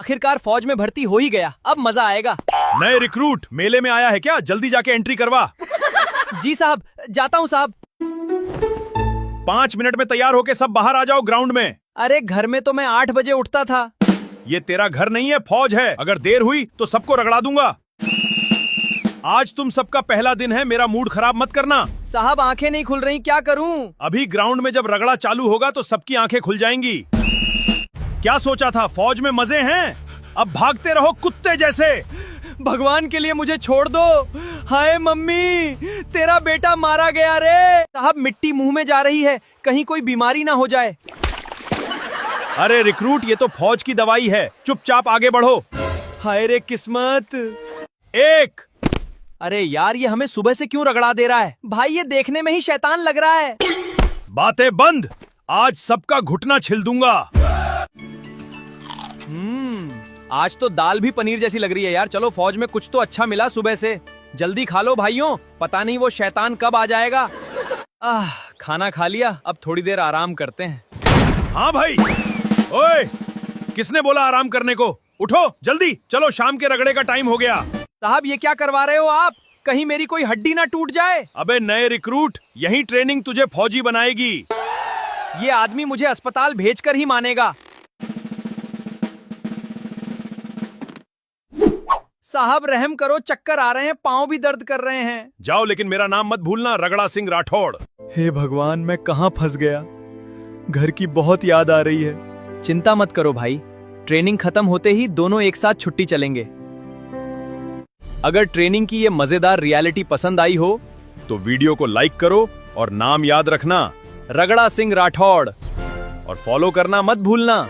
आखिरकार फौज में भर्ती हो ही गया, अब मजा आएगा। नए रिक्रूट मेले में आया है क्या? जल्दी जाके एंट्री करवा। जी साहब, जाता हूँ साहब। 5 मिनट में तैयार होके सब बाहर आ जाओ ग्राउंड में। अरे घर में तो मैं 8 बजे उठता था। ये तेरा घर नहीं है, फौज है। अगर देर हुई तो सबको रगड़ा दूंगा। आज तुम सबका पहला दिन है, मेरा मूड खराब मत करना। साहब आंखें नहीं खुल रही, क्या करूं? अभी ग्राउंड में जब रगड़ा चालू होगा तो सबकी आंखें खुल जाएंगी। क्या सोचा था फौज में मजे हैं? अब भागते रहो कुत्ते जैसे। भगवान के लिए मुझे छोड़ दो। हाय मम्मी, तेरा बेटा मारा गया रे। साहब मिट्टी मुंह में जा रही है, कहीं कोई बीमारी ना हो जाए। अरे रिक्रूट, ये तो फौज की दवाई है, चुपचाप आगे बढ़ो। हाय रे किस्मत। एक। अरे यार, ये हमें सुबह से क्यों रगड़ा दे रहा है? भाई ये देखने में ही शैतान लग रहा है। बातें बंद, आज सबका घुटना छिल दूंगा। आज तो दाल भी पनीर जैसी लग रही है यार। चलो फौज में कुछ तो अच्छा मिला सुबह से। जल्दी खा लो भाइयों, पता नहीं वो शैतान कब आ जाएगा। खाना खा लिया, अब थोड़ी देर आराम करते हैं। हाँ भाई। ओए, किसने बोला आराम करने को? उठो जल्दी, चलो शाम के रगड़े का टाइम हो गया। साहब ये क्या करवा रहे हो आप? कहीं मेरी कोई हड्डी ना टूट जाए। अबे नए रिक्रूट, यही ट्रेनिंग तुझे फौजी बनाएगी। ये आदमी मुझे अस्पताल भेजकर ही मानेगा। साहब रहम करो, चक्कर आ रहे हैं, पांव भी दर्द कर रहे हैं। जाओ, लेकिन मेरा नाम मत भूलना, रगड़ा सिंह राठौड़। हे भगवान, मैं कहाँ फंस गया? घर की बहुत याद आ रही है। चिंता मत करो भाई, ट्रेनिंग खत्म होते ही दोनों एक साथ छुट्टी चलेंगे। अगर ट्रेनिंग की ये मजेदार रियलिटी पसंद आई हो तो वीडियो को लाइक करो और नाम याद रखना, रगड़ा सिंह राठौड़, और फॉलो करना मत भूलना।